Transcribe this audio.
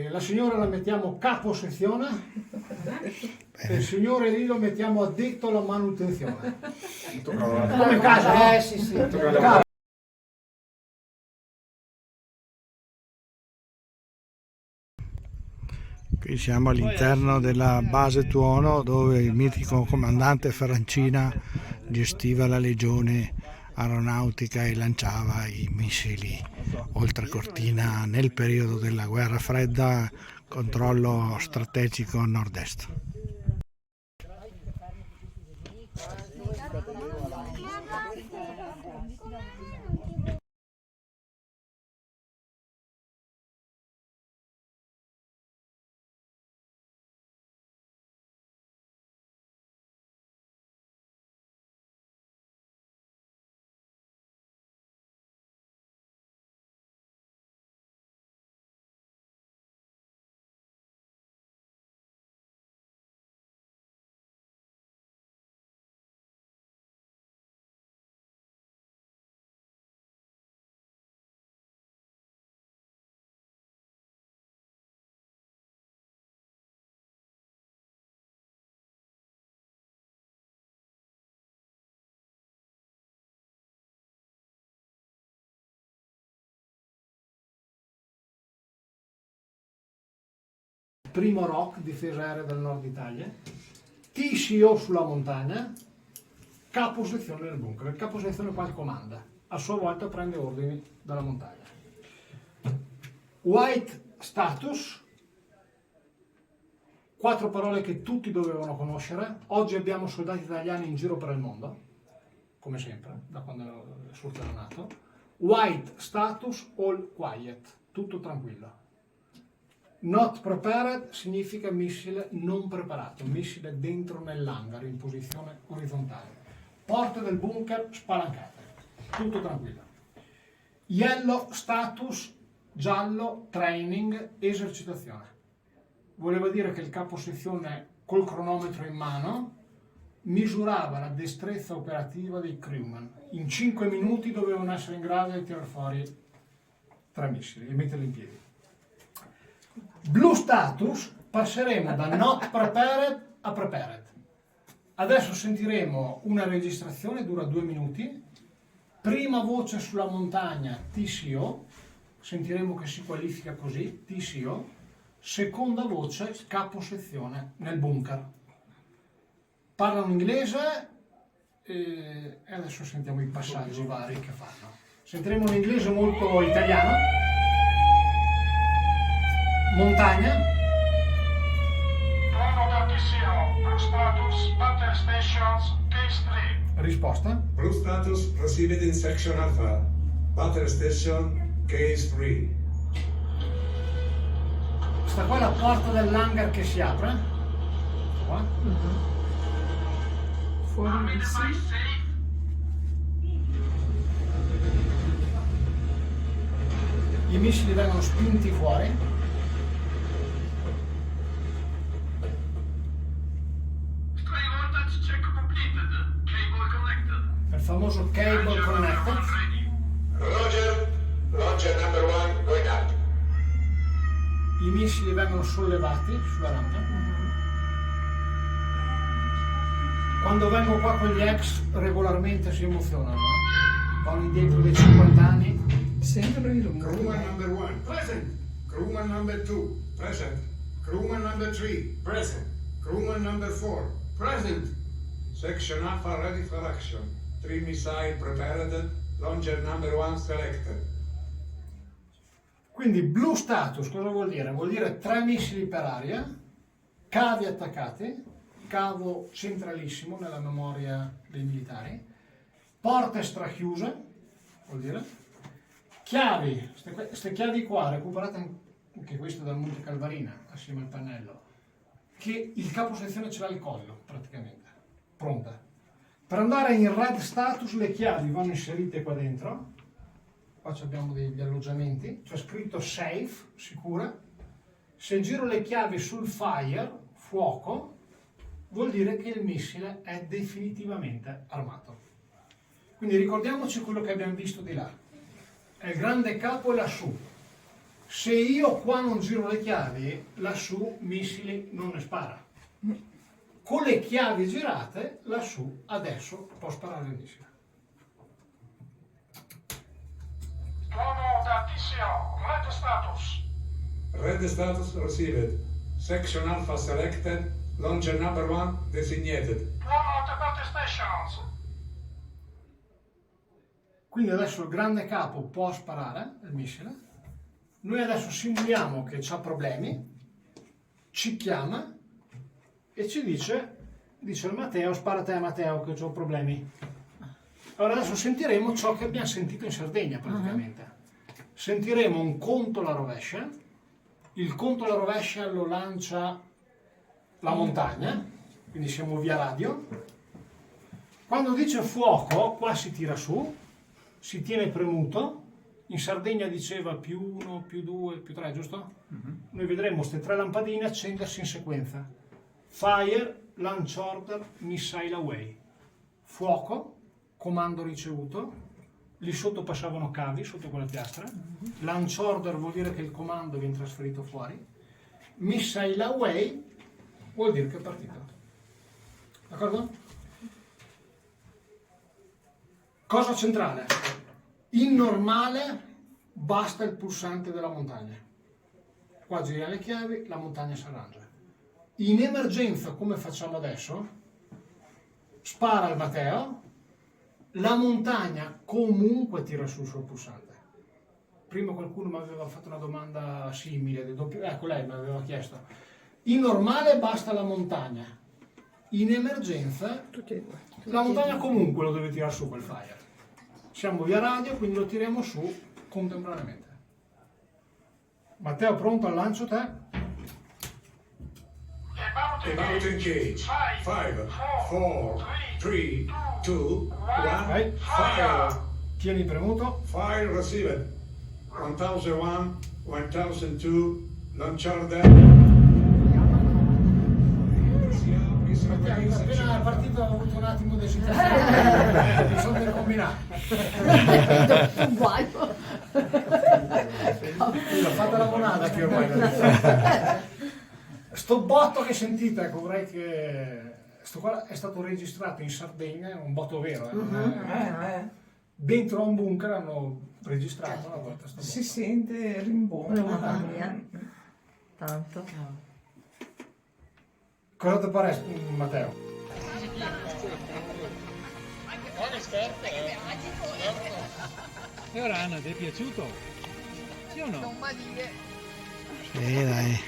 La signora la mettiamo capo sezione e il signore lì lo mettiamo addetto alla manutenzione. Come casa, no? Sì, sì. Casa. Qui siamo all'interno della base Tuono, dove il mitico comandante Ferrancina gestiva la legione aeronautica e lanciava i missili oltre cortina nel periodo della guerra fredda, controllo strategico a nord-est. Primo ROC, difesa aerea del nord Italia, TCO sulla montagna, capo sezione nel bunker. Il capo sezione qua comanda, a sua volta prende ordini dalla montagna. White status, 4 parole che tutti dovevano conoscere. Oggi abbiamo soldati italiani in giro per il mondo, come sempre, da quando è sorto la NATO. White status, all quiet, tutto tranquillo. Not prepared significa missile non preparato, missile dentro nell'hangar in posizione orizzontale. Porte del bunker spalancate, tutto tranquillo. Yellow status, giallo, training, esercitazione. Voleva dire che il capo sezione col cronometro in mano misurava la destrezza operativa dei crewman. In 5 minuti dovevano essere in grado di tirare fuori 3 missili e metterli in piedi. Blue status, passeremo da not prepared a prepared. Adesso sentiremo una registrazione, dura 2 minuti. Prima voce sulla montagna, TCO, sentiremo che si qualifica così, TCO. Seconda voce, capo sezione nel bunker. Parlano inglese e adesso sentiamo i passaggi vari che fanno. Sentiremo un inglese molto italiano. Montagna. Tuono da TCO, Blue Status, Battle Stations, Case 3. Risposta. Blue status proceeded in section Alpha. Battle station, case 3. Sta qua la porta dell'hangar che si apre. Qua. Fuori Army il device sì. safe. I missili vengono spinti fuori. Stray voltage check completed. Cable connected. Il famoso cable Launcher number connected. 1 ready. Roger. Launcher number 1 going up. I missili vengono sollevati sulla rampa. Quando vengo qua con gli ex regolarmente si emozionano. Vanno indietro dei 50 anni. Sentono i rumori. Crewman number 1 present. Crewman number 2 present. Crewman number 3 present. Crewman number 4 present. Section Alpha ready for action. 3 missile prepared. Launcher number 1 selected. Quindi blue status cosa vuol dire? Vuol dire 3 missili per aria, cavi attaccati, cavo centralissimo nella memoria dei militari, porte strachiuse, vuol dire, chiavi, queste chiavi qua recuperate anche queste dal Monte Calvarina assieme al pannello, che il capo sezione ce l'ha al collo praticamente, pronta. Per andare in red status le chiavi vanno inserite qua dentro. Qua abbiamo degli alloggiamenti, c'è scritto safe, sicura. Se giro le chiavi sul fire, fuoco, vuol dire che il missile è definitivamente armato. Quindi ricordiamoci quello che abbiamo visto di là. È il grande capo lassù. Se io qua non giro le chiavi, lassù missili non ne spara. Con le chiavi girate, lassù adesso può sparare il missile. Tuono da TCO, red status. Red status received. Section Alpha selected. Launcher number 1 designated. Tuono da base stations. Quindi adesso il grande capo può sparare il missile. Noi adesso simuliamo che c'ha problemi, ci chiama e ci dice al Matteo, spara te Matteo che ho problemi. Allora adesso sentiremo ciò che abbiamo sentito in Sardegna praticamente. Sentiremo un conto alla rovescia, il conto alla rovescia lo lancia la montagna, quindi siamo via radio. Quando dice fuoco, qua si tira su, si tiene premuto. In Sardegna diceva +1, +2, +3, giusto? Noi vedremo queste 3 lampadine accendersi in sequenza. Fire, launch order, missile away. Fuoco, comando ricevuto. Lì sotto passavano cavi, sotto quella piastra. Launch order vuol dire che il comando viene trasferito fuori. Missile away vuol dire che è partito. D'accordo? Cosa centrale? In normale basta il pulsante della montagna. Qua giriamo le chiavi, la montagna si arrangia. In emergenza, come facciamo adesso, spara il Matteo, la montagna comunque tira su il suo pulsante. Prima qualcuno mi aveva fatto una domanda simile, ecco lei mi aveva chiesto. In normale basta la montagna, in emergenza la montagna comunque lo deve tirare su quel fire. Siamo via radio, quindi lo tiriamo su contemporaneamente. Matteo, pronto al lancio te? About engage. 5, 4, 3, 2, 1. Vai. Fire. Tieni premuto. Fire received. 1001, 1002, launch order. Appena è partito ho avuto un attimo di esitazione. Mi sono combinato. L'ho fatta la monada che ormai. Sto botto che sentite, ecco, vorrei che... Sto qua è stato registrato in Sardegna, è un botto vero. Dentro a un bunker hanno registrato una volta sto botto. Si sente rimbombo. Mamma mia. Tanto. Cosa ti pare, Matteo? E ora Anna, ti è piaciuto? Sì o no? Sì, dai.